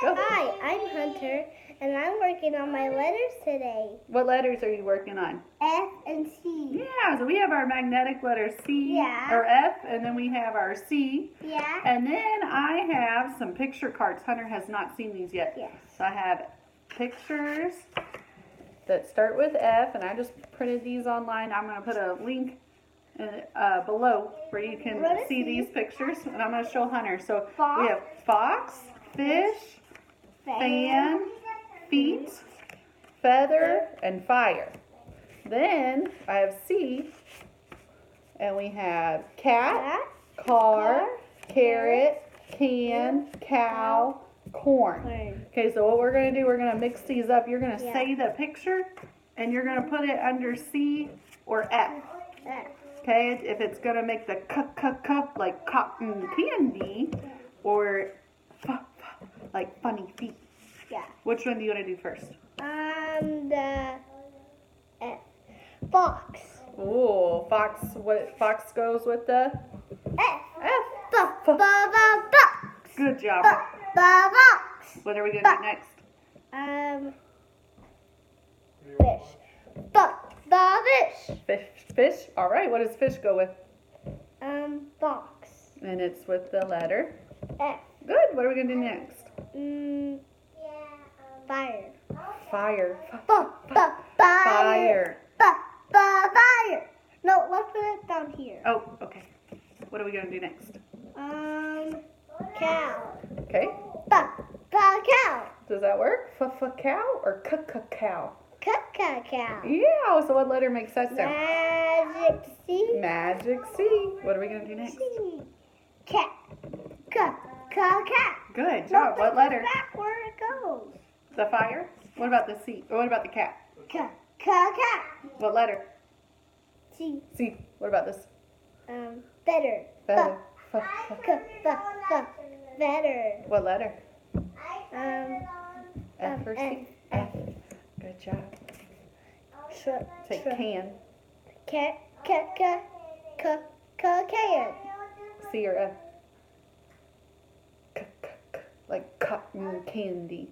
Go. Hi, I'm Hunter, and I'm working on my letters today. What letters are you working on? F and C. Yeah, so we have our magnetic letter C or F, and then we have our C. Yeah. And then I have some picture cards. Hunter has not seen these yet. Yes. So I have pictures that start with F, and I just printed these online. I'm going to put a link below where you can see these pictures, and I'm going to show Hunter. So we have fox, fish, fan, feet, feather, and fire. Then I have C, and we have cat, car, carrot, can, cow, corn. Okay, so what we're going to do, we're going to mix these up. You're going to say the picture, and you're going to put it under C or F. Okay, if it's going to make the k like cotton candy, or f like funny feet. Yeah. Which one do you want to do first? The fox. Oh, fox. What fox goes with the F. F. Box. Good job. Box. What are we gonna do next? Fish. Fish. All right. What does fish go with? Box. And it's with the letter F. Good. What are we gonna do next? Fire. Fire. Fire. Fire. No, let's put it down here. Oh, okay. What are we gonna do next? Cow. Okay. Cow. Does that work? Cow or cow? Cow. Yeah. So what letter makes that sound? Magic C. Magic C. What are we gonna do next? C. Cat. Cat. Good job. What letter? Back where it goes. The fire. What about the C? Or what about the cat? Cat. What letter? C. C. What about this? Better. Feather. Better. What letter? F F or C? F. Good job. Say can. Can. C or F? Like cotton candy.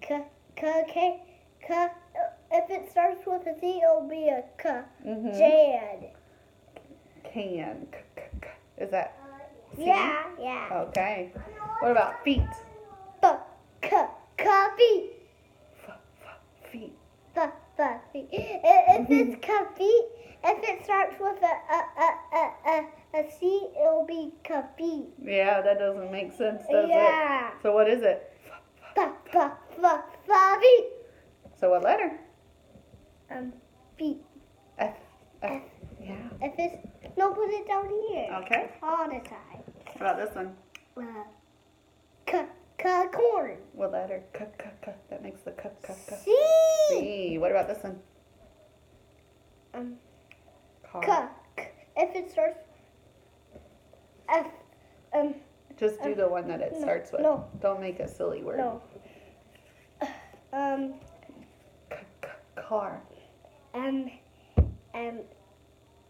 If it starts with a C, it'll be a K. Jan. Can. Is that C? Yeah. Okay. What about feet? Feet. Feet. Feet. If it's feet, if it starts with a C, it'll be feet. Yeah, that doesn't make sense, does Yeah. it? So what is it? Feet. So what letter? Feet. F. Yeah. If it's put it down here. Okay. All the time. What about this one? Corn. What letter? That makes the C. C. What about this one? Car. If it starts F. Just do the one that it starts with. No. Don't make a silly word. No. Car.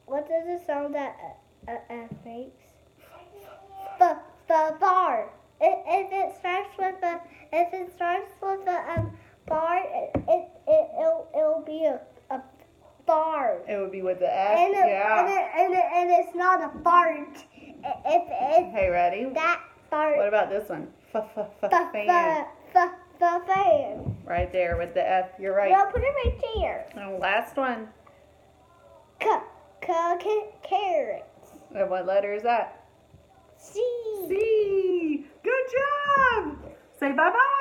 What does it sound that makes? Bar. If it starts with a bar, it'll be a bar. It would be with the F. And it's not a fart. Hey, ready? That fart. What about this one? Fan. Fan. Right there with the F. You're right. No, put it right there. And last one. Carrots. And what letter is that? C. C. Good job. Say bye-bye.